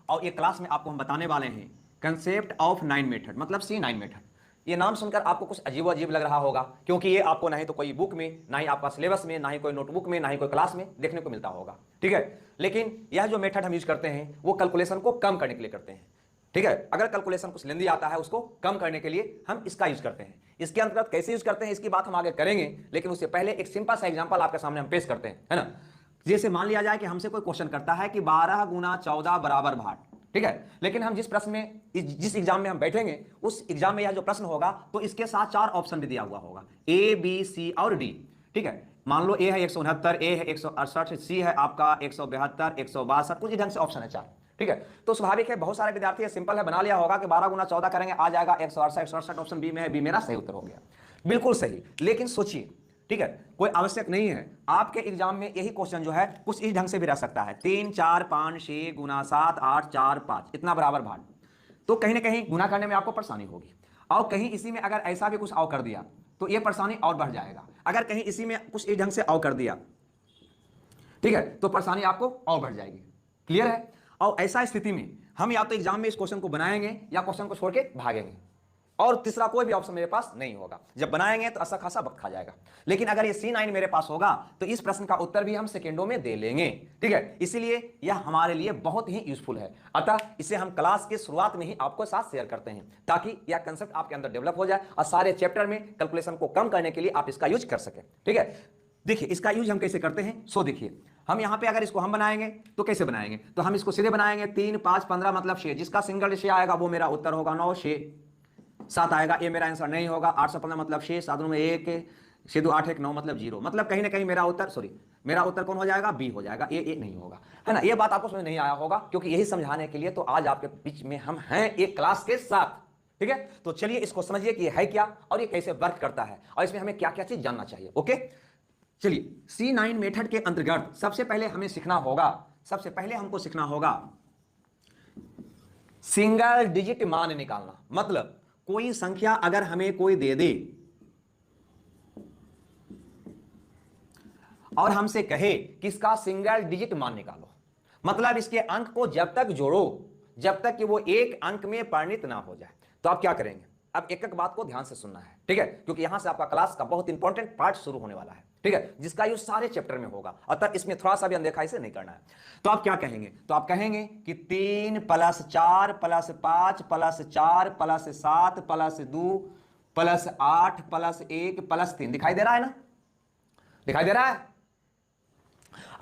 और ये क्लास में आपको हम बताने वाले हैं कंसेप्ट ऑफ 9 मेथड, मतलब C9 मेथड। ये नाम सुनकर आपको कुछ अजीब अजीब लग रहा होगा, क्योंकि ये आपको ना ही तो कोई बुक में, ना ही आपका सिलेबस में, ना ही कोई नोटबुक में, ना ही कोई क्लास में देखने को मिलता होगा, ठीक है। लेकिन यह जो मेथड हम यूज करते हैं वो कैलकुलेशन को कम करने के लिए करते हैं, ठीक है। अगर कैलकुलेशन कुछ लेंदी आता है उसको कम करने के लिए हम इसका यूज करते हैं। इसके अंतर्गत कैसे यूज करते हैं इसकी बात हम आगे करेंगे, लेकिन उससे पहले एक सिंपल सा एग्जांपल आपके सामने हम पेश करते हैं, है ना। जैसे मान लिया जाए कि हमसे कोई क्वेश्चन करता है कि 12 गुना 14 बराबर 60, ठीक है। लेकिन हम जिस प्रश्न में, जिस एग्जाम में हम बैठेंगे उस एग्जाम में यह जो प्रश्न होगा तो इसके साथ 4 ऑप्शन भी दिया हुआ होगा, ए बी सी और डी, ठीक है। मान लो ए है 169, ए है 168, सी है आपका 172, 162, कुछ ढंग से ऑप्शन है 4, ठीक है। तो स्वाभाविक है बहुत सारे विद्यार्थी सिंपल है बना लिया होगा कि 12 गुना 14 करेंगे आ जाएगा 168, 168 ऑप्शन बी में है, बी मेरा सही उत्तर हो गया। बिल्कुल सही, लेकिन सोचिए, ठीक है, कोई आवश्यक नहीं है। आपके एग्जाम में यही क्वेश्चन जो है कुछ इस ढंग से भी रह सकता है, 3 4 5 6 गुना 7 8 4 5 इतना बराबर भाग। तो कहीं ना कहीं गुना करने में आपको परेशानी होगी, और कहीं इसी में अगर ऐसा भी कुछ और कर दिया तो ये परेशानी और बढ़ जाएगा। अगर कहीं इसी में कुछ इस ढंग से और कर दिया, ठीक है, तो परेशानी आपको और बढ़ जाएगी। क्लियर है। और ऐसा स्थिति में हम या तो एग्जाम में इस क्वेश्चन को बनाएंगे या क्वेश्चन को छोड़ के भागेंगे, और तीसरा कोई भी ऑप्शन मेरे पास नहीं होगा। जब बनाएंगे तो अच्छा खासा वक्त खा जाएगा, लेकिन अगर ये C9 मेरे पास होगा तो इस प्रश्न का उत्तर भी हम सेकेंडों में दे लेंगे, ठीक है। इसीलिए यह हमारे लिए बहुत ही यूजफुल है। अतः इसे हम क्लास के शुरुआत में ही आपको साथ शेयर करते हैं, ताकि यह कंसेप्ट आपके अंदर डेवलप हो जाए और सारे चैप्टर में कैलकुलेशन को कम करने के लिए आप इसका यूज कर सके, ठीक है। देखिए इसका यूज हम कैसे करते हैं, सो देखिए हम यहां पे अगर इसको हम बनाएंगे तो कैसे बनाएंगे, तो हम इसको सीधे बनाएंगे 3 5 15 मतलब 6, जिसका सिंगल डिजिट आएगा वो मेरा उत्तर होगा 9, 6 7 आएगा, ये मेरा आंसर नहीं होगा। 815 मतलब 6, 7 में 1, 6 2 8 1 9 मतलब 0, मतलब कहीं ना कहीं मेरा उत्तर, सॉरी मेरा उत्तर कौन हो जाएगा, बी हो जाएगा, ये नहीं होगा, है ना। ये बात आपको समझ नहीं आया होगा, क्योंकि यही समझाने के लिए तो आज आपके बीच में हम हैं एक क्लास के साथ, ठीक है। तो चलिए इसको समझिए कि ये है क्या और ये कैसे वर्क करता है और इसमें हमें क्या क्या चीज जानना चाहिए। ओके, चलिए C9 मेथड के अंतर्गत सबसे पहले हमें सीखना होगा, सबसे पहले हमको सीखना होगा सिंगल डिजिट मान निकालना। मतलब कोई संख्या अगर हमें कोई दे दे और हमसे कहे कि इसका सिंगल डिजिट मान निकालो, मतलब इसके अंक को जब तक जोड़ो जब तक कि वो एक अंक में परिणत ना हो जाए, तो आप क्या करेंगे। अब एक एक बात को ध्यान से सुनना है, ठीक है, क्योंकि यहां से आपका क्लास का बहुत इंपॉर्टेंट पार्ट शुरू होने वाला है, ठीक है, जिसका यूज सारे चैप्टर में होगा, अतः इसमें थोड़ा सा भी अनदेखा इसे नहीं करना है। तो आप क्या कहेंगे, तो आप कहेंगे कि 3 + 4 + 5 + 4 + 7 + 2 + 8 + 1 + 3, दिखाई दे रहा है ना, दिखाई दे रहा है।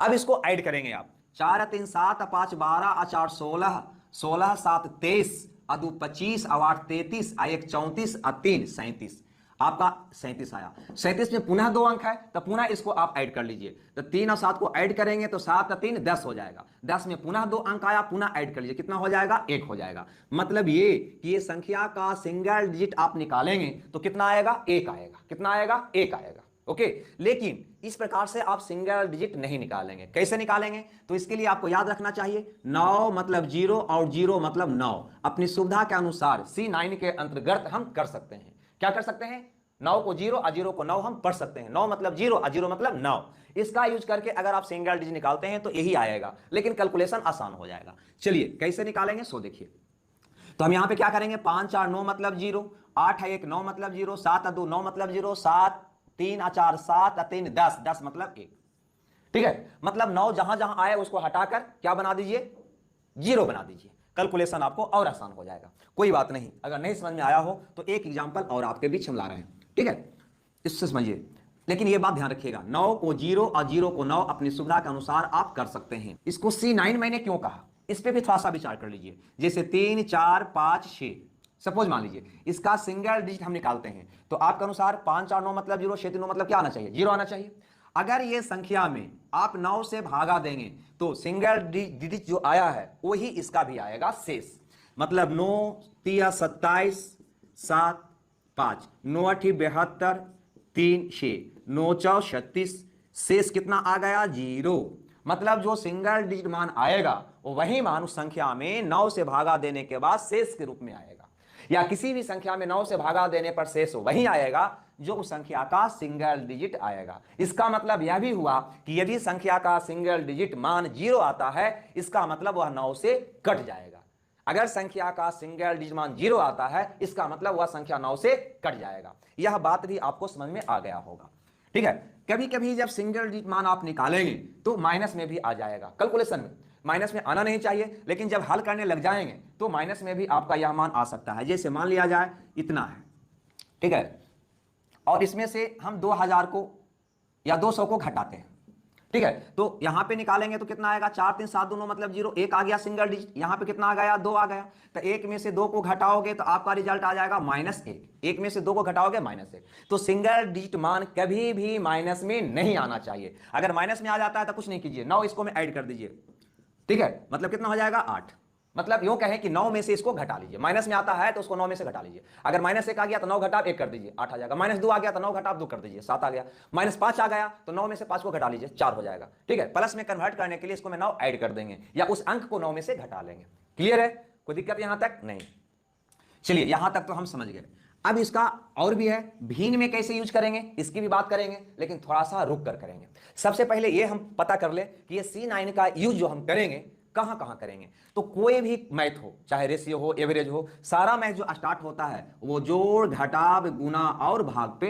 अब इसको ऐड करेंगे आप, 4 3 7 5 12 4 16 16 7 23 2 25 8 33 1 34 3 37, आपका 37 आया। 37 में पुनः 2 अंक है तो पुनः इसको आप ऐड कर लीजिए, तो 3 और 7 को ऐड करेंगे तो 7 और 3 10 हो जाएगा। 10 में पुनः 2 अंक आया, पुनः ऐड कर लीजिए, कितना हो जाएगा, 1 हो जाएगा। मतलब ये कि ये संख्या का सिंगल डिजिट आप निकालेंगे तो कितना आएगा, 1 आएगा। कितना आएगा, 1 आएगा। ओके, लेकिन इस प्रकार से आप सिंगल डिजिट नहीं निकालेंगे। कैसे निकालेंगे, तो इसके लिए आपको याद रखना चाहिए 9 मतलब 0 और 0 मतलब 9। अपनी सुविधा के अनुसार C9 के अंतर्गत हम कर सकते हैं। क्या कर सकते हैं, 9 को 0 और 0 को 9 हम पढ़ सकते हैं। 9 मतलब 0 और 0 मतलब 9। इसका यूज करके अगर आप सिंगल डिजिट निकालते हैं तो यही आएगा, लेकिन कैलकुलेशन आसान हो जाएगा। चलिए कैसे निकालेंगे, सो देखिए। तो हम यहां पे क्या करेंगे, 5 4 9 मतलब 0, 8 है 1 9 मतलब 0, 7 2 9 मतलब 0, 7 3 4 7 3 10 10 मतलब 1, ठीक है। मतलब 9 जहां जहां आए उसको हटाकर क्या बना दीजिए, 0 बना दीजिए। कैलकुलेशन आपको और आसान हो जाएगा। कोई बात नहीं, अगर नहीं समझ में आया हो तो एक एग्जांपल और आपके बीच हम ला रहे हैं, ठीक है, इससे समझिए। लेकिन यह बात ध्यान रखिएगा, 9 को 0 और 0 को 9 अपनी सुविधा के अनुसार आप कर सकते हैं। इसको C9 मैंने क्यों कहा, इस पे भी थोड़ा सा विचार कर लीजिए। जैसे 3 4 5 6, सपोज मान लीजिए इसका सिंगल डिजिट हम निकालते हैं, तो आपके अनुसार 5 4 9 मतलब 0, 6 3 9 मतलब क्या आना चाहिए, 0 आना चाहिए। अगर ये संख्या में आप 9 से भागा देंगे तो सिंगल डिजिट जो आया है वही इसका भी आएगा शेष। मतलब 9 3 27 7 5 9 8 72 3 6 9 4 36, शेष कितना आ गया, 0। मतलब जो सिंगल डिजिट मान आएगा वो वही मान उस संख्या में 9 से भागा देने के बाद शेष के रूप में आएगा, या किसी भी संख्या में 9 से भागा देने पर शेष वही आएगा जो उस संख्या का सिंगल डिजिट आएगा। इसका मतलब यह भी हुआ कि यदि संख्या का सिंगल डिजिट मान 0 आता है, इसका मतलब वह 9 से कट जाएगा। अगर संख्या का सिंगल डिजिट मान 0 आता है, इसका मतलब वह संख्या 9 से कट जाएगा। यह बात भी आपको समझ में आ गया होगा, ठीक है। कभी कभी जब सिंगल डिजिट मान आप निकालेंगे तो माइनस में भी आ जाएगा। कैलकुलेशन में माइनस में आना नहीं चाहिए, लेकिन जब हल करने लग जाएंगे तो माइनस में भी आपका यह मान आ सकता है। जैसे मान लिया जाए इतना है, ठीक है, और इसमें से हम 2000 को या 200 को घटाते हैं, ठीक है। तो यहां पे निकालेंगे तो कितना आएगा, 4 3 7 2 9 मतलब 0, एक आ गया सिंगल डिजिट। यहां पे कितना आ गया, 2 आ गया। तो एक में से 2 को घटाओगे तो आपका रिजल्ट आ जाएगा -1। एक में से 2 को घटाओगे -1। तो सिंगल डिजिट मान कभी भी माइनस में नहीं आना चाहिए। अगर माइनस में आ जाता है तो कुछ नहीं कीजिए, 9 इसको में ऐड कर दीजिए, ठीक है। मतलब कितना हो जाएगा, 8। मतलब यूं कहें कि 9 में से इसको घटा लीजिए। माइनस में आता है तो उसको 9 में से घटा लीजिए। अगर -1 आ गया तो 9 घटा 1 कर दीजिए, 8 आ जाएगा। -2 आ गया तो 9 घटा 2 कर दीजिए, 7 आ गया। -5 आ गया तो 9 में से 5 को घटा लीजिए, 4 हो जाएगा, ठीक है। प्लस में कन्वर्ट करने के लिए इसको में 9 ऐड कर देंगे या उस अंक को 9 में से घटा लेंगे। क्लियर है, कोई दिक्कत यहां तक नहीं? चलिए यहां तक तो हम समझ गए। अब इसका और भी है, भिन्न में कैसे यूज करेंगे इसकी भी बात करेंगे, लेकिन थोड़ा सा रुक कर करेंगे। सबसे पहले ये हम पता कर ले कि ये C9 का यूज जो हम करेंगे कहां कहां करेंगे। तो कोई भी मैथ हो, चाहे रेशियो हो, एवरेज हो, सारा मैथ जो स्टार्ट होता है वो जोड़, घटाव, गुना और भाग पे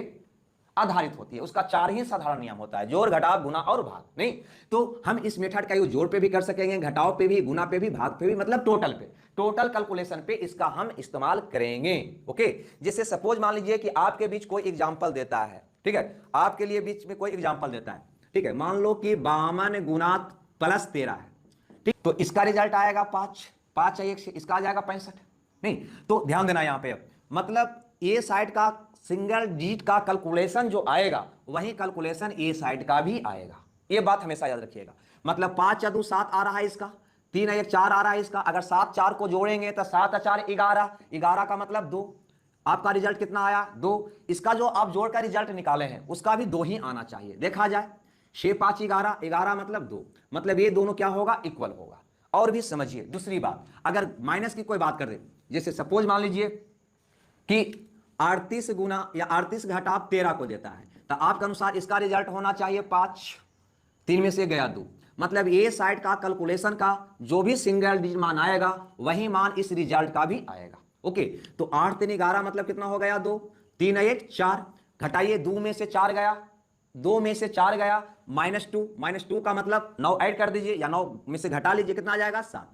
आधारित होती है। उसका 4 ही साधारण नियम होता है, जोड़, घटाव, गुना और भाग। नहीं तो हम इस मेथड का यूज जोड़ पे भी कर सकेंगे, घटाव पे भी, गुना पे भी, भाग पे भी, मतलब टोटल पे, टोटल कैलकुलेशन पे इसका हम इस्तेमाल करेंगे। ओके, जैसे सपोज मान लीजिए कि आपके बीच कोई एग्जाम्पल देता है, ठीक है, आपके लिए बीच में कोई एग्जाम्पल देता है, ठीक है। मान लो कि 52 गुना प्लस 13 है, ठीक। तो इसका रिजल्ट आएगा 5, 5 है 1, इसका आ जाएगा 65। नहीं तो ध्यान देना यहां पे, मतलब ए साइड का सिंगल डिजिट का कैलकुलेशन जो आएगा वही कैलकुलेशन ए साइड का भी आएगा। ये बात हमेशा याद रखिएगा। मतलब 5 या 2 7 आ रहा है इसका, 3 या 1 4 आ रहा है इसका। अगर 7 4 को जोड़ेंगे तो 7 या 4 11, 11 का मतलब 2। आपका रिजल्ट कितना आया, 2। इसका जो आप जोड़ का रिजल्ट निकाले हैं उसका भी 2 ही आना चाहिए। देखा जाए 6 5 11, 11 मतलब 2, मतलब ये दोनों क्या होगा, इक्वल होगा। और भी समझिए दूसरी बात, अगर माइनस की कोई बात कर दे, जैसे सपोज मान लीजिए कि 38 गुना या 38 घटाव 13 को देता है, तो आपके अनुसार इसका रिजल्ट होना चाहिए 5, 3 में से गया 2। मतलब ए साइड का कैलकुलेशन का जो भी सिंगल डिजिट मान आएगा वही मान इस रिजल्ट का भी आएगा। ओके, तो 8 3 11 मतलब कितना हो गया, 2, 3 1 4, घटाइए 2 में से 4 गया, 2 में से 4 गया, -2 का मतलब 9 ऐड कर दीजिए या 9 में से घटा लीजिए, कितना आ जाएगा 7।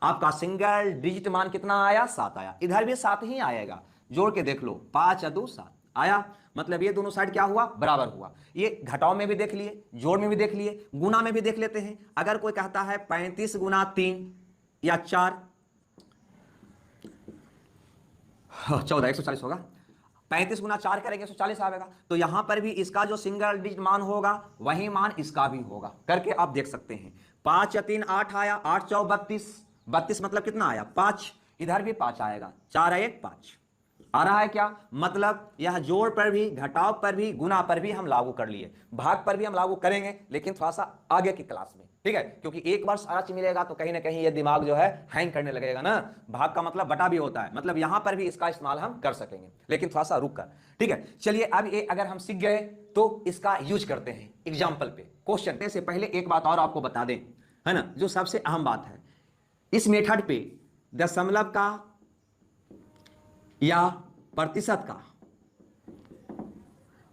आपका सिंगल डिजिट मान कितना आया, 7 आया। इधर भी 7 ही आएगा, जोड़ के देख लो, 5 या 2 7 आया। मतलब ये दोनों साइड क्या हुआ, बराबर हुआ। ये घटाव में भी देख लिए, जोड़ में भी देख लिए, गुना में भी देख लेते हैं। अगर कोई कहता है 35 गुना 3 या 4, 14 140 होगा, 35 गुना 4 करेंगे 140 आएगा। तो यहां पर भी इसका जो सिंगल डिजिट मान होगा वही मान इसका भी होगा, करके आप देख सकते हैं। 5 या 3 8 आया, 8 4 32, 32 मतलब कितना आया 5, इधर भी 5 आएगा, 4 1 5 आ रहा है क्या। मतलब यह जोड़ पर भी, घटाव पर भी, गुना पर भी हम लागू कर लिए, भाग पर भी हम लागू करेंगे, लेकिन थोड़ा सा आगे की क्लास में, ठीक है। क्योंकि एक बार सारा चीज मिलेगा तो कहीं ना कहीं ये दिमाग जो है हैंग करने लगेगा ना। भाग का मतलब बटा भी होता है, मतलब यहां पर भी इसका इस्तेमाल हम कर सकेंगे, लेकिन थोड़ा सा रुक कर, ठीक है। चलिए अब ये अगर हम सीख गए तो इसका यूज करते हैं एग्जाम्पल पे। क्वेश्चन से पहले एक बात और आपको बता दें, है ना, जो सबसे अहम बात है, इस मेथड पे दशमलव का या प्रतिशत का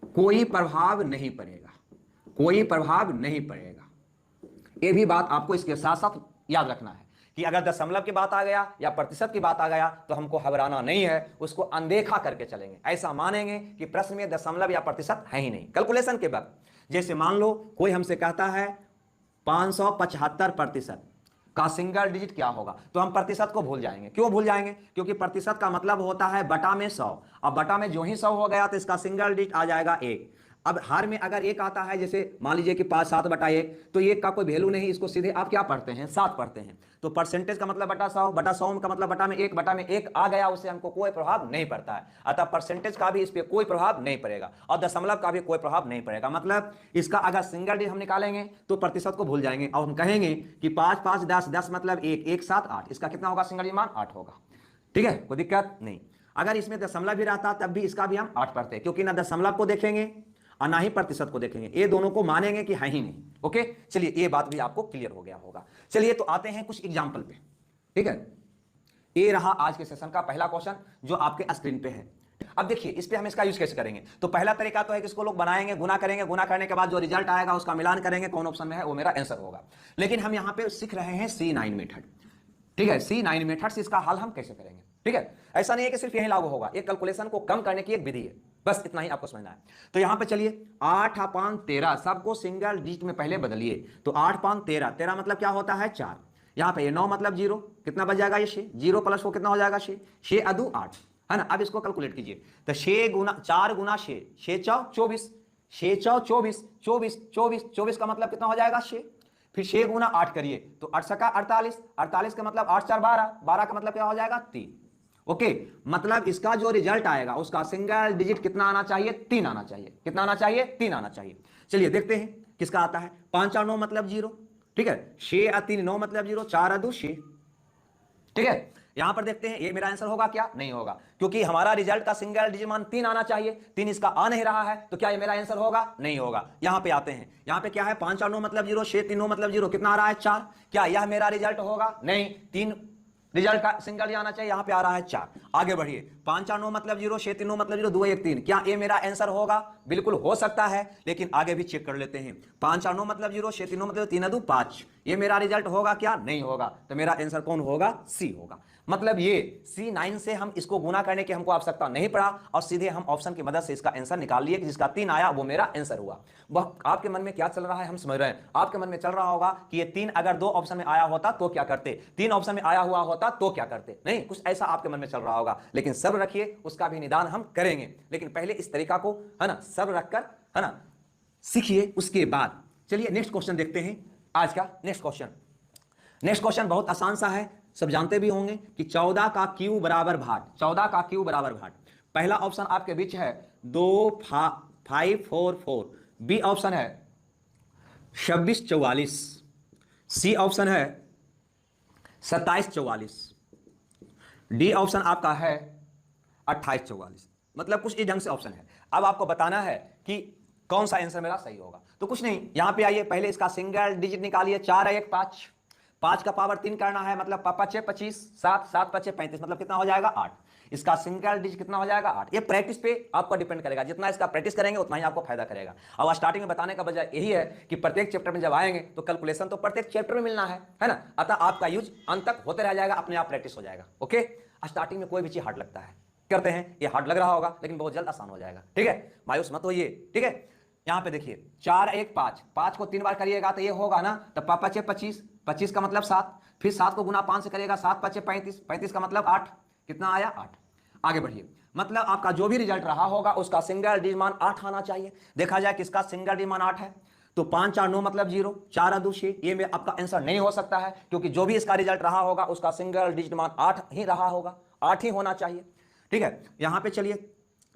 कोई प्रभाव नहीं पड़ेगा, कोई प्रभाव नहीं पड़ेगा। यह भी बात आपको इसके साथ साथ याद रखना है कि अगर दशमलव की बात आ गया या प्रतिशत की बात आ गया तो हमको घबराना नहीं है, उसको अनदेखा करके चलेंगे। ऐसा मानेंगे कि प्रश्न में दशमलव या प्रतिशत है ही नहीं कैलकुलेशन के वक्त। जैसे मान लो कोई हमसे कहता है 575% का सिंगल डिजिट क्या होगा, तो हम प्रतिशत को भूल जाएंगे। क्यों भूल जाएंगे, क्योंकि प्रतिशत का मतलब होता है बटा में 100। अब बटा में जो ही 100 हो गया तो इसका सिंगल डिजिट आ जाएगा 1। अब हर में अगर एक आता है, जैसे मान लीजिए कि 5 7 बटा 1, तो 1 का कोई वैल्यू नहीं, इसको सीधे आप क्या पढ़ते हैं, 7 पढ़ते हैं। तो परसेंटेज का मतलब बटा 100, बटा 100 का मतलब बटा में 1 आ गया, उससे हमको कोई प्रभाव नहीं पड़ता है। अतः परसेंटेज का भी इस पर कोई प्रभाव नहीं पड़ेगा और दशमलव का भी कोई प्रभाव नहीं पड़ेगा। मतलब इसका अगर सिंगल डिजिट हम निकालेंगे तो प्रतिशत को भूल जाएंगे और हम कहेंगे कि 5 5 10 10 मतलब 1 1 7 8, इसका कितना होगा सिंगल डिजिट मान 8 होगा, ठीक है, कोई दिक्कत नहीं। अगर इसमें दशमलव भी रहता तब भी इसका भी हम 8 पढ़ते, क्योंकि ना दशमलव को देखेंगे और ना ही प्रतिशत को देखेंगे, ये दोनों को मानेंगे कि है ही नहीं। ओके, चलिए ये बात भी आपको क्लियर हो गया होगा। चलिए तो आते हैं कुछ एग्जाम्पल पे। ठीक है, ये रहा आज के सेशन का पहला क्वेश्चन जो आपके स्क्रीन पे है। अब देखिए इस पे हम इसका यूज कैसे करेंगे। तो पहला तरीका तो है कि इसको लोग बनाएंगे, गुना करेंगे, गुना करने के बाद जो रिजल्ट आएगा उसका मिलान करेंगे, कौन ऑप्शन में है वो मेरा आंसर होगा। लेकिन हम यहाँ पे सीख रहे हैं C9 मेथड। ठीक है, C9 मेथड से इसका हल हम कैसे करेंगे। ठीक है, ऐसा नहीं है कि सिर्फ यही लागू होगा, एक कैलकुलेशन को कम करने की एक विधि है, बस इतना ही आपको समझना है। तो यहां पे चलिए 8/13 सबको सिंगल डिजिट में पहले बदलिए। तो 8/13, 13 मतलब क्या होता है 4। यहां पे 9 मतलब 0, कितना बच जाएगा ये 6, 0 प्लस वो कितना हो जाएगा 6, 6 अदू 8 है ना। अब इसको कैलकुलेट कीजिए। तो 6 गुना 4 गुना 6, 6 चौ 24, 6 चौ 24, 24 24 24 का मतलब कितना हो जाएगा 6। फिर 6 गुना 8 करिए तो 8 सका 48, 48 का मतलब 8 4 12, 12 का मतलब क्या हो जाएगा 3। ओके, मतलब इसका जो रिजल्ट आएगा उसका सिंगल डिजिट कितना आना चाहिए, 3 आना चाहिए। कितना आना चाहिए, 3 आना चाहिए। चलिए देखते हैं किसका आता है। 5 और 9 मतलब 0। ठीक है, 6 और 3 9 मतलब 0, 4 और 2 6। ठीक है, यहां पर देखते हैं ये मेरा आंसर होगा क्या, नहीं होगा, क्योंकि हमारा रिजल्ट का सिंगल डिजिट मान 3 आना चाहिए, 3 इसका आ नहीं रहा है, तो क्या ये मेरा आंसर होगा, नहीं होगा। यहां पे आते हैं, यहां पे क्या है 5 और 9 मतलब 0, 6 3 9 मतलब 0, कितना आ रहा है 4। क्या यह मेरा रिजल्ट होगा, नहीं, 3 रिजल्ट का सिंगल आना चाहिए, यहां पे आ रहा है 4। आगे बढ़िए, 5 और 9 मतलब 0, 6 3 9 मतलब 0, 2 1 3, क्या ये मेरा आंसर होगा, बिल्कुल हो सकता है, लेकिन आगे भी चेक कर लेते हैं। 5 और 9 मतलब 0, 6 3 9 मतलब 3 2 5, ये मेरा रिजल्ट होगा क्या, नहीं होगा। तो मेरा आंसर कौन होगा, सी होगा। मतलब ये C9 से हम इसको गुना करने की हमको आवश्यकता नहीं पड़ा और सीधे हम ऑप्शन की मदद से इसका आंसर निकाल लिए कि जिसका 3 आया वो मेरा आंसर हुआ। वह आपके मन में क्या चल रहा है हम समझ रहे हैं। आपके मन में चल रहा होगा कि ये 3 अगर 2 ऑप्शन में आया होता तो क्या करते, 3 ऑप्शन में आया हुआ होता तो क्या करते, नहीं, कुछ ऐसा आपके मन में चल रहा होगा। लेकिन सब्र रखिए, उसका भी निदान हम करेंगे, लेकिन पहले इस तरीका को है ना सब्र रखकर है ना सीखिए, उसके बाद चलिए नेक्स्ट क्वेश्चन देखते हैं। आज का नेक्स्ट क्वेश्चन बहुत आसान सा है, सब जानते भी होंगे कि 14 का क्यू बराबर भाट, 14 का क्यू बराबर भाट। पहला ऑप्शन आपके बीच है 2 5 4 4, बी ऑप्शन है 26 44, सी ऑप्शन है 27 44, डी ऑप्शन आपका है 28 44। मतलब कुछ इस ढंग से ऑप्शन है। अब आपको बताना है कि कौन सा आंसर मेरा सही होगा। तो कुछ नहीं, यहां पे आइए, पहले इसका सिंगल डिजिट निकालिए। 4 1 5, 5 का पावर 3 करना है, मतलब 5 5 25, 7 7 5 35, मतलब कितना हो जाएगा 8। इसका सिंगल डिजिट कितना हो जाएगा 8। ये प्रैक्टिस पे आपको डिपेंड करेगा, जितना इसका प्रैक्टिस करेंगे उतना ही आपको फायदा करेगा। और स्टार्टिंग में बताने का वजह यही है कि प्रत्येक चैप्टर में जब आएंगे तो कैलकुलेशन तो प्रत्येक चैप्टर में मिलना है ना। अतः आपका यूज अंत तक होते रह जाएगा, अपने आप प्रैक्टिस हो जाएगा। ओके, स्टार्टिंग में कोई भी चीज हार्ड लगता है, करते हैं, ये हार्ड लग रहा होगा लेकिन बहुत जल्द आसान हो जाएगा। ठीक है, मायूस मत होइए। ठीक है, यहां पे देखिए 4 1 5, 5 को 3 बार करिएगा तो ये होगा ना, तो 5 5 25, 25 का मतलब 7, फिर 7 को गुना 5 से करिएगा, 7 5 35, 35 का मतलब 8, कितना आया 8। आगे बढ़िए, मतलब आपका जो भी रिजल्ट रहा होगा उसका सिंगल डिजिट मान 8 आना चाहिए। देखा जाए किसका सिंगल डिजिट मान 8 है, तो 5 4 9 मतलब 0, 4 2 6, ये में आपका आंसर नहीं हो सकता है, क्योंकि जो भी इसका रिजल्ट रहा होगा उसका सिंगल डिजिट मान 8 ही रहा होगा, 8 ही होना चाहिए। ठीक है, यहां पे चलिए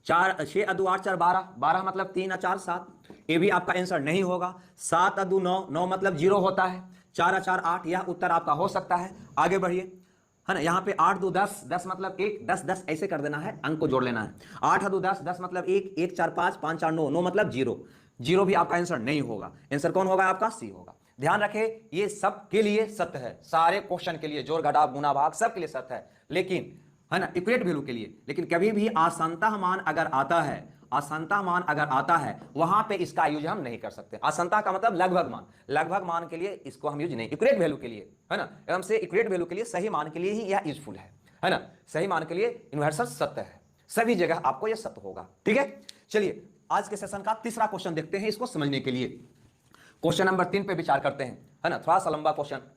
4 6 2 8 4 12, 12 मतलब 3 4 7, ये भी आपका आंसर नहीं होगा। 7 2 9, 9 मतलब 0 होता है। 4 4 8, यह उत्तर आपका हो सकता है। आगे बढ़िए, है ना, यहाँ पे 8 2 10, 10 मतलब 1, 10 10 ऐसे कर देना है, अंक को जोड़ लेना है। 8 2 10, 10 मतलब 1, 1 4 5, 5 4 9, 9 मतलब 0, 0 भी आपका आंसर नहीं होगा। आंसर कौन होगा आपका, सी होगा। ध्यान रखें, ये सब के लिए सत्य है, सारे क्वेश्चन के लिए, जोड़ घटाव गुना भाग सब के लिए सत्य है, लेकिन है ना इक्विवेलेंट वैल्यू के लिए। लेकिन कभी भी आसन्नता मान अगर आता है, आसन्नता मान अगर आता है, वहां पे इसका यूज हम नहीं कर सकते। आसन्नता का मतलब लगभग मान, लगभग मान के लिए इसको हम यूज नहीं, इक्विवेलेंट वैल्यू के लिए है ना, एकदम से इक्विवेलेंट वैल्यू के लिए, सही मान के लिए ही यह यूजफुल है ना। सही मान के लिए यूनिवर्सल सत्य है, सभी जगह आपको यह सत्य होगा। ठीक है, चलिए आज के सेशन का तीसरा क्वेश्चन देखते हैं, इसको समझने के लिए क्वेश्चन नंबर 3 पे विचार करते हैं, है ना। थोड़ा सा लंबा क्वेश्चन,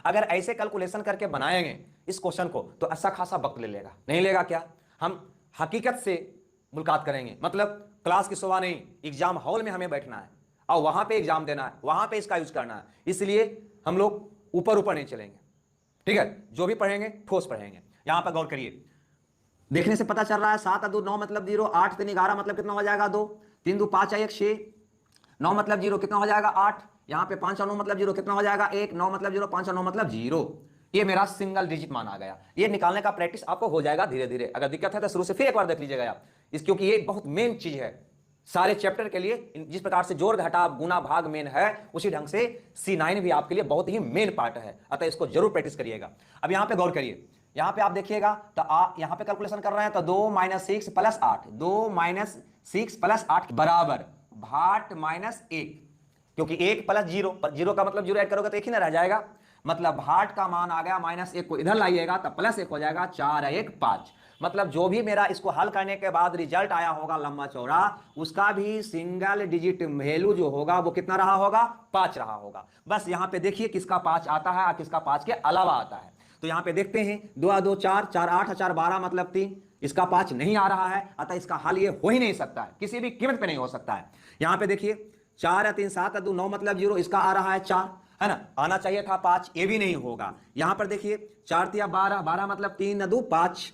अगर ऐसे कैलकुलेशन करके बनाएंगे इस क्वेश्चन को तो अच्छा खासा वक्त ले लेगा, नहीं लेगा क्या। हम हकीकत से मुलाकात करेंगे, मतलब क्लास की सुबह नहीं, एग्जाम हॉल में हमें बैठना है और वहां पे एग्जाम देना है, वहां पे इसका यूज करना है, इसलिए हम लोग ऊपर ऊपर नहीं चलेंगे। ठीक है, जो भी पढ़ेंगे ठोस पढ़ेंगे। यहां पर गौर करिए, देखने से पता चल रहा है 7 2 9 मतलब 0, 8 3 11 मतलब कितना हो जाएगा 2, 3 2 5 1 6, 9 मतलब 0 कितना हो जाएगा 8, यहाँ पे 5 और 9 मतलब 0 कितना हो जाएगा 1, 9 मतलब 0, 5 और 9 मतलब 0। ये मेरा सिंगल डिजिट मान आ गया। ये निकालने का प्रैक्टिस आपको हो जाएगा धीरे धीरे, अगर दिक्कत है तो शुरू से फिर एक बार देख लीजिएगा आप इस, क्योंकि ये बहुत मेन चीज है सारे चैप्टर के लिए। जिस प्रकार से जोड़ घटाव गुना भाग मेन है, उसी ढंग से C9 भी आपके लिए बहुत ही मेन पार्ट है, अतः इसको जरूर प्रैक्टिस करिएगा। अब यहां पे गौर करिए, यहां पे आप देखिएगा तो आप यहां पे कैलकुलेशन कर रहे हैं तो 2 - 6 + 8, 2 - 6 + 8 बराबर भाट -1, क्योंकि 1 + 0, 0 का मतलब 0 ऐड करोगे तो एक ही ना रह जाएगा, मतलब भाट का मान आ गया -1 को इधर लाइएगा तो +1 हो जाएगा, 4 × 1 = 5। मतलब जो भी मेरा इसको हल करने के बाद रिजल्ट आया होगा लंबा चौड़ा, उसका भी सिंगल डिजिट वैल्यू जो होगा वो कितना रहा होगा, 5 रहा होगा। बस यहां पे देखिए किसका 5 आता है और किसका 5 के अलावा आता है। तो यहां पे देखते हैं 2 × 2 = 4, 4 × 8 = 4 12 मतलब 3, इसका 5 नहीं आ रहा है, अतः इसका हल ये हो ही नहीं सकता है, किसी भी कीमत पे नहीं हो सकता है। यहां पे देखिए 4 × 3 = 7 × 2 9 मतलब 0, इसका आ रहा है 4, है ना, आना चाहिए था 5, ये भी नहीं होगा। यहां पर देखिए 4 × 3 = 12, 12 मतलब 3 × 2 = 5,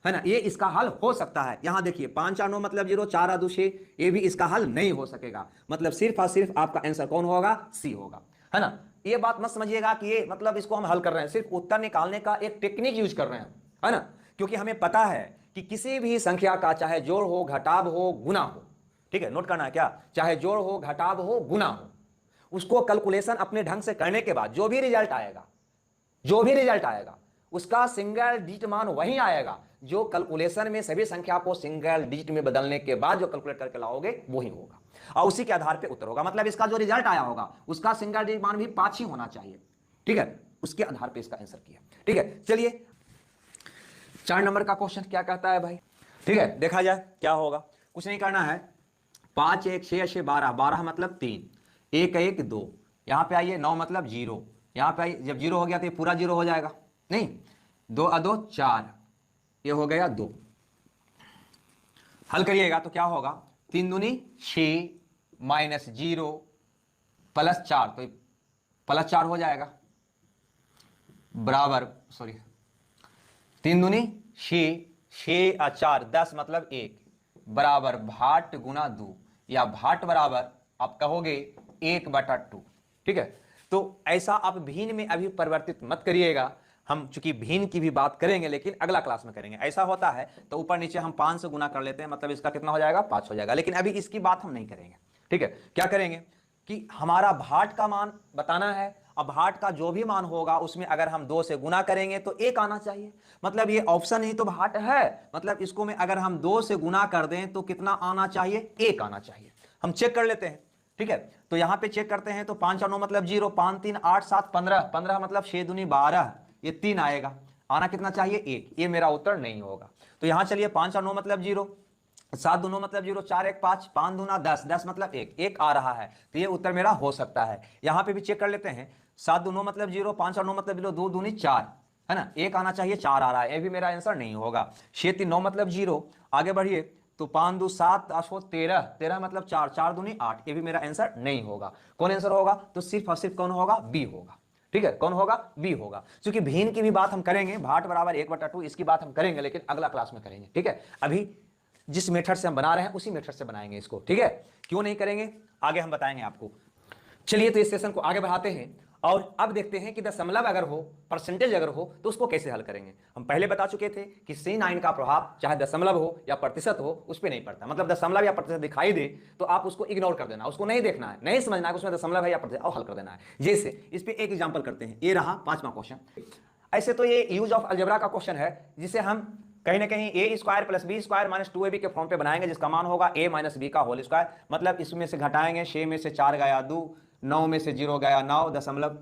है ना, ये इसका हल हो सकता है। यहां देखिए 5 × 9 मतलब 0, 4 × 2 = 6, ये भी इसका हल नहीं हो सकेगा। मतलब सिर्फ और सिर्फ आपका आंसर कौन होगा, सी होगा, है ना। ये बात मत समझिएगा कि ये मतलब इसको हम हल कर रहे हैं, सिर्फ उत्तर निकालने का एक टेक्निक यूज कर रहे हैं, है ना, क्योंकि हमें पता है कि किसी भी संख्या का चाहे जोड़ हो घटाव हो गुना हो, ठीक है, नोट करना है क्या, चाहे जोड़ हो घटाव हो गुना हो, उसको कैलकुलेशन अपने ढंग से करने के बाद जो भी रिजल्ट आएगा उसका सिंगल डिजिट मान वही आएगा जो कैलकुलेशन में सभी संख्या को सिंगल डिजिट में बदलने के बाद जो कैलकुलेट करके लाओगे वही होगा, और उसी के आधार पे उत्तर होगा। मतलब इसका जो रिजल्ट आया होगा उसका सिंगल डिजिट मान भी 5 ही होना चाहिए, ठीक है, उसके आधार पे इसका आंसर किया। ठीक है, चलिए 4 नंबर का क्वेश्चन क्या कहता है भाई, ठीक है, देखा जाए क्या होगा। कुछ नहीं करना है, 5 × 1 = 6 × 6 = 12, 12 मतलब 3, 1 × 1 = 2, यहां पे आइए 9 मतलब 0, यहां पे आइए जब 0 हो गया तो ये पूरा 0 हो जाएगा, नहीं, 2 × 2 = 4, ये हो गया 2। हल करिएगा तो क्या होगा, 3 दूनी 6 - 0 + 4, तो +4 हो जाएगा, बराबर, सॉरी 3 दूनी 6, 6 और 4 10 मतलब 1, बराबर भाट × 2, या भाट बराबर आप कहोगे 1/2, ठीक है। तो ऐसा आप भिन्न में अभी परिवर्तित मत करिएगा, हम चूंकि भिन्न की भी बात करेंगे लेकिन अगला क्लास में करेंगे। ऐसा होता है तो ऊपर नीचे हम 5 से गुना कर लेते हैं, मतलब इसका कितना हो जाएगा, 5 हो जाएगा, लेकिन अभी इसकी बात हम नहीं करेंगे, ठीक है। क्या करेंगे कि हमारा भाट का मान बताना है, अब भाट का जो भी मान होगा उसमें अगर हम 2 से गुना करेंगे तो 1 आना चाहिए, मतलब ये ऑप्शन ही तो भाट है, मतलब इसको में अगर हम 2 से गुना कर दें तो कितना आना चाहिए, 1 आना चाहिए। हम चेक कर लेते हैं, ठीक है, तो यहां पे चेक करते हैं तो 5 × 9 मतलब 0, 5 × 3 = 8, 7 = 15, 15 मतलब 6 दूनी 12, ये 3 आएगा, आना कितना चाहिए, 1, ये मेरा उत्तर नहीं होगा। तो यहां चलिए 5 × 9 मतलब 0, 7 × 2 मतलब 0, 4 × 1 = 5, 5 दूना 10, 10 मतलब 1, 1 आ रहा है, तो ये उत्तर मेरा हो सकता है। यहां पे भी चेक कर लेते हैं, 7 × 2 मतलब 0, 5 × 9 मतलब 0, 2 दूनी 4, है ना, 1 आना चाहिए, 4 आ रहा है, ये भी मेरा आंसर नहीं होगा। 6 × 3 = 9 मतलब 0, आगे बढ़िए तो 5 × 2 = 7, 8 = 13, 13 मतलब 4, 4 दूनी 8, ये भी मेरा आंसर नहीं होगा। कौन आंसर होगा, तो सिर्फ और सिर्फ कौन होगा, बी होगा, ठीक है, कौन होगा, बी होगा। क्योंकि भिन्न की भी बात हम करेंगे, भाट बराबर 1/2, इसकी बात हम करेंगे लेकिन अगला क्लास में करेंगे, ठीक है। अभी जिस मेथड से हम बना रहे हैं उसी मेथड से बनाएंगे इसको, ठीक है, क्यों नहीं करेंगे आगे हम बताएंगे आपको। चलिए तो इस सेशन को आगे बढ़ाते हैं और अब देखते हैं कि दशमलव अगर हो, परसेंटेज अगर हो तो उसको कैसे हल करेंगे। हम पहले बता चुके थे कि C9 का प्रभाव चाहे दशमलव हो या प्रतिशत हो उस पर नहीं पड़ता, मतलब दशमलव या प्रतिशत दिखाई दे तो आप उसको इग्नोर कर देना, उसको नहीं देखना है, नहीं समझना है उसमें दशमलव है या प्रतिशत, और हल कर देना है। जैसे इस पर एक एग्जाम्पल करते हैं, ये रहा 5वां क्वेश्चन। ऐसे तो ये यूज ऑफ अलजेब्रा का क्वेश्चन है जिसे हम कहीं ना कहीं a² + b² - 2ab के फॉर्म पे बनाएंगे, जिसका मान होगा a - b का होल स्क्वायर, मतलब इसमें से घटाएंगे, 6 में से 4 गया 2, 9 में से 0 गया 9, दशमलव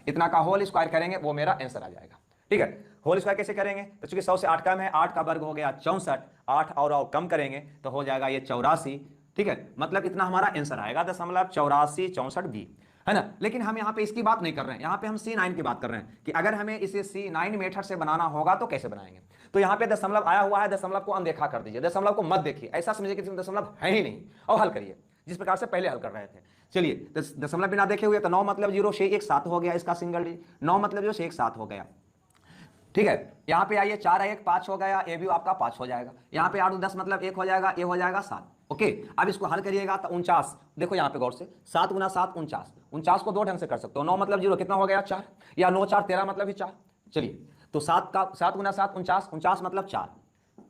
इतना का होल स्क्वायर करेंगे, वो मेरा आंसर आ जाएगा, ठीक है। होल स्क्वायर कैसे करेंगे, तो चूंकि 100 से 8 कम है, 8 का वर्ग हो गया 64, 8 और कम करेंगे तो हो जाएगा ये 84, ठीक है, मतलब इतना हमारा आंसर आएगा, 0.84 64 b, है ना। लेकिन हम यहाँ पे इसकी बात नहीं कर रहे हैं, यहाँ पे हम C9 की बात कर रहे हैं कि अगर हमें इसे C9 मेथड से बनाना होगा तो कैसे बनाएंगे। तो यहाँ पे दशमलव आया हुआ है, दशमलव को अनदेखा कर दीजिए, दशमलव को मत देखिए, ऐसा समझिए कि दशमलव है ही नहीं, और हल करिए जिस प्रकार से पहले हल कर रहे थे। चलिए दशमलव बिना देखे हुए तो 9 मतलब 0, 6 1 7 हो गया, इसका सिंगल डिजिट 9 मतलब 0, 6 1 7 हो गया, ठीक है। यहाँ पे आइए 4 1 5 हो गया, ये भी आपका 5 हो जाएगा। यहाँ पे 8 10 मतलब 1 हो जाएगा, ये हो जाएगा 7, ओके। अब इसको हल करिएगा तो 49, देखो यहाँ पे गौर से 7 × 7 49, 49 को 2 ढंग से कर सकते हो, 9 मतलब 0 कितना हो गया 4, या 9 4 13 मतलब ही 4, चलिए, तो 7 गुना 7 49, 49 मतलब 4,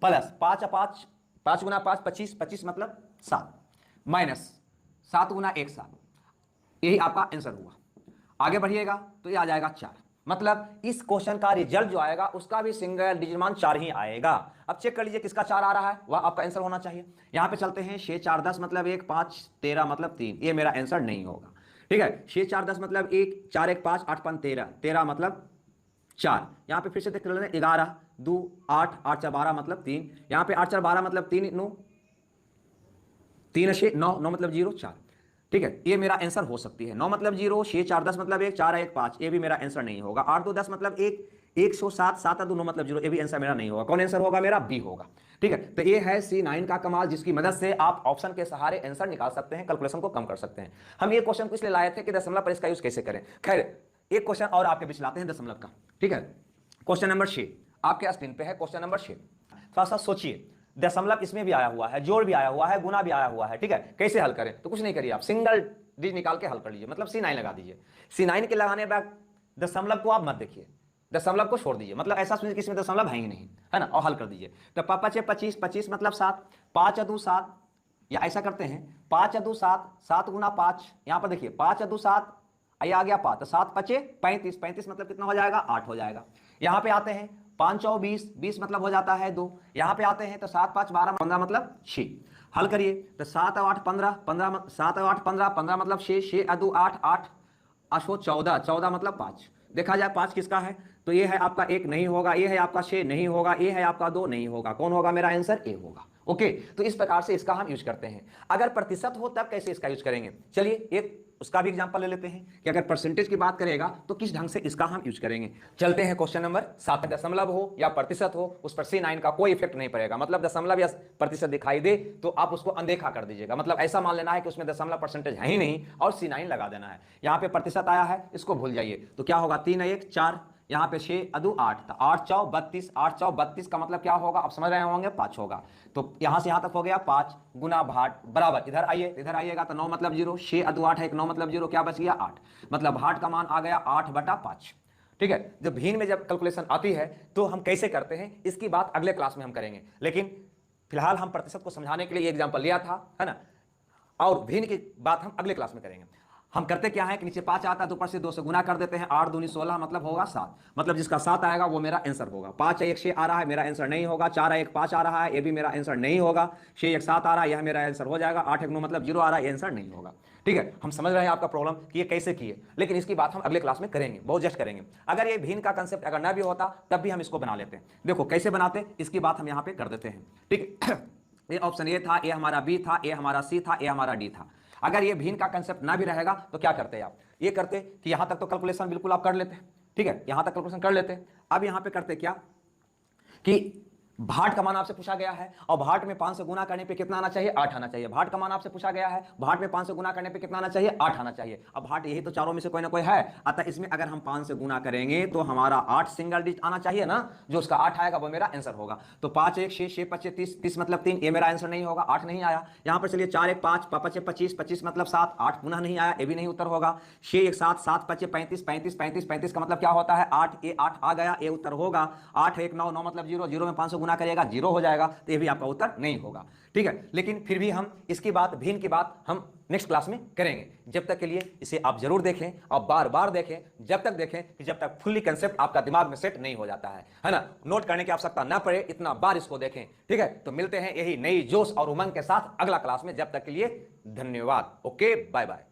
प्लस 5 गुना 5 25, 25 मतलब 7, माइनस 7 गुना 1 7, यही आपका आंसर हुआ। आगे बढ़िएगा तो ये आ जाएगा 4, मतलब इस क्वेश्चन का रिजल्ट जो आएगा उसका भी सिंगल डिजिट मान 4 ही आएगा। अब चेक कर लीजिए किसका 4 आ रहा है, वह आपका आंसर होना चाहिए। यहां पे चलते हैं, 6 4 10 मतलब 1, 5 13 मतलब 3, ये मेरा आंसर नहीं होगा। ठीक है, 6 4 10 मतलब 1, 4 1 5, 8 5 13, 13 मतलब 4। यहां पे फिर से देख लेते हैं, 11 2 8, 8 4 12 मतलब 3, यहां पे 8 4 12 मतलब 3 9, 3 6 9, 9 मतलब 0 4। ठीक है, ये मेरा आंसर हो सकती है। 9 मतलब 0, 6 4 10 मतलब 1, 4 1 5, ये भी मेरा आंसर नहीं होगा। 8 2 10 मतलब 1, 107 7 2 9 मतलब 0, ये भी आंसर मेरा नहीं होगा। कौन आंसर होगा मेरा? बी होगा। ठीक है, तो ये है C9 का कमाल, जिसकी मदद से आप ऑप्शन के सहारे आंसर निकाल सकते हैं, कैलकुलेशन को कम कर सकते हैं। हम ये क्वेश्चन को इसलिए लाए थे कि दशमलव पर इसका यूज कैसे करें। खैर, एक क्वेश्चन और आपके बीच लाते हैं दशमलव का। ठीक है, क्वेश्चन नंबर 6 आपके स्क्रीन पे है। क्वेश्चन नंबर 6, थोड़ा सा सोचिए, दशमलव इसमें भी आया हुआ है, जोड़ भी आया हुआ है, गुना भी आया हुआ है। ठीक है, कैसे हल करें? तो कुछ नहीं करिए, आप सिंगल डिजिट निकाल के हल कर लीजिए, मतलब C9 लगा दीजिए। C9 के लगाने के बाद दशमलव को आप मत देखिए, दशमलव को छोड़ दीजिए, मतलब ऐसा समझिए कि इसमें दशमलव है ही नहीं, है ना, और हल कर दीजिए। तो 5 25, 25 मतलब 7, 5 2 7, या ऐसा करते हैं 5 2 7, 7 गुना 5, यहां पर देखिए 5 2 7, ये आ गया 5, तो 7 5 35, 35 मतलब कितना हो जाएगा? 8 हो जाएगा। यहां पे आते हैं 5 4 20, 20 मतलब हो जाता है 2। यहां पे आते हैं तो 7 5 12 15 मतलब 6। हल करिए तो 7 8 15, 15 7 8 15, 15 मतलब 6, 6 2 8, 8 8 14, 14 मतलब 5। देखा जाए 5 किसका है, तो ये है आपका 1 नहीं होगा, ये है आपका 6 नहीं होगा, ये है आपका 2 नहीं होगा। कौन होगा मेरा आंसर? ए होगा। ओके, तो इस प्रकार से इसका हम यूज करते हैं। अगर प्रतिशत हो तब कैसे इसका यूज करेंगे, चलिए एक उसका भी एग्जांपल ले लेते हैं कि अगर परसेंटेज की बात करेगा तो किस ढंग से इसका हम यूज करेंगे। चलते हैं क्वेश्चन नंबर 7। दशमलव हो या प्रतिशत हो, उस पर C9 का कोई इफेक्ट नहीं पड़ेगा। मतलब दशमलव या प्रतिशत दिखाई दे तो आप उसको अनदेखा कर दीजिएगा, मतलब ऐसा मान लेना है कि उसमें दशमलव परसेंटेज है ही नहीं और C9 लगा देना है। यहां पे प्रतिशत आया है, इसको भूल जाइए। तो क्या होगा? 3 1 4, यहां पे 6 2 8, तो 8 4 32, 8 4 32 का मतलब क्या होगा? आप समझ रहे होंगे, 5 होगा। तो यहां से यहां तक हो गया 5 गुना भाट बराबर, इधर आइए, इधर आइएगा तो 9 मतलब 0, 6 2 8 है, 9 मतलब 0, क्या बच गया? 8, मतलब भाट का मान आ गया 8/5। ठीक है, जब भिन्न में जब कैलकुलेशन आती है तो हम कैसे करते हैं इसकी बात अगले क्लास में हम करेंगे, लेकिन फिलहाल हम प्रतिशत को समझाने के लिए एग्जाम्पल लिया था, है ना, और भिन्न की बात हम अगले क्लास में करेंगे। हम करते क्या है कि नीचे 5 आता है तो ऊपर से 2 से गुना कर देते हैं, 8 दूनी 16 मतलब होगा 7, मतलब जिसका 7 आएगा वो मेरा आंसर होगा। 5 1 6 आ रहा है, मेरा आंसर नहीं होगा। 4 1 5 आ रहा है, ये भी मेरा आंसर नहीं होगा। 6 1 7 आ रहा है, यह मेरा आंसर हो जाएगा। 8 1 9 मतलब 0 आ रहा है, ये आंसर नहीं होगा। ठीक है, हम समझ रहे हैं आपका प्रॉब्लम कि ये कैसे किए, लेकिन इसकी बात हम अगले क्लास में करेंगे, बहुत जस्ट करेंगे। अगर ये भिन्न का कंसेप्ट अगर ना भी होता तब भी हम इसको बना लेते हैं। देखो कैसे बनाते, इसकी बात हम यहाँ पे कर देते हैं। ठीक है, ये ऑप्शन ए था, ये हमारा बी था, ये हमारा सी था, ये हमारा डी था। अगर ये भिन्न का कंसेप्ट ना भी रहेगा तो क्या करते आप? ये करते कि यहां तक तो कैलकुलेशन बिल्कुल आप कर लेते, ठीक है, यहां तक कैलकुलेशन कर लेते। अब यहां पे करते क्या कि भाट का मान आपसे पूछा गया है और भाट में 5 से गुना करने पे कितना आना चाहिए? 8 आना चाहिए। भाट का मान आपसे पूछा गया है, भाट में 5 से गुना करने पे कितना आना चाहिए? 8 आना चाहिए। अब भाट यही तो चारों में से कोई ना कोई है, अतः इसमें अगर हम 5 से गुना करेंगे तो हमारा 8 सिंगल डिजिट आना चाहिए ना, जो उसका 8 आएगा वो मेरा आंसर होगा। तो 5 1 6 6 5 30, 30 मतलब 3, ये मेरा आंसर नहीं होगा, 8 नहीं आया। यहां पर चलिए 4 1 5 5 25, 25 मतलब 7, 8 पुनः नहीं आया, ये भी नहीं उत्तर होगा। 6 1 7, 7 5 35, 35 35 35 का मतलब क्या होता है? 8, ये 8 आ गया, ये उत्तर होगा। 8 1 9, 9 मतलब 0, 0 में 5 से गुना करेगा 0 हो जाएगा, तो ये भी आपका उत्तर नहीं होगा। ठीक है, लेकिन फिर भी हम इसकी बात, भिन्न की बात हम नेक्स्ट क्लास में करेंगे। जब तक के लिए इसे आप जरूर देखें और बार बार देखें, जब तक देखें कि जब तक फुल्ली कंसेप्ट आपका दिमाग में सेट नहीं हो जाता है ना। नोट करने की आवश्यकता ना पड़े, इतना बार इसको देखें। ठीक है, तो मिलते हैं यही नई जोश और उमंग के साथ अगला क्लास में। जब तक के लिए धन्यवाद। Okay, bye bye.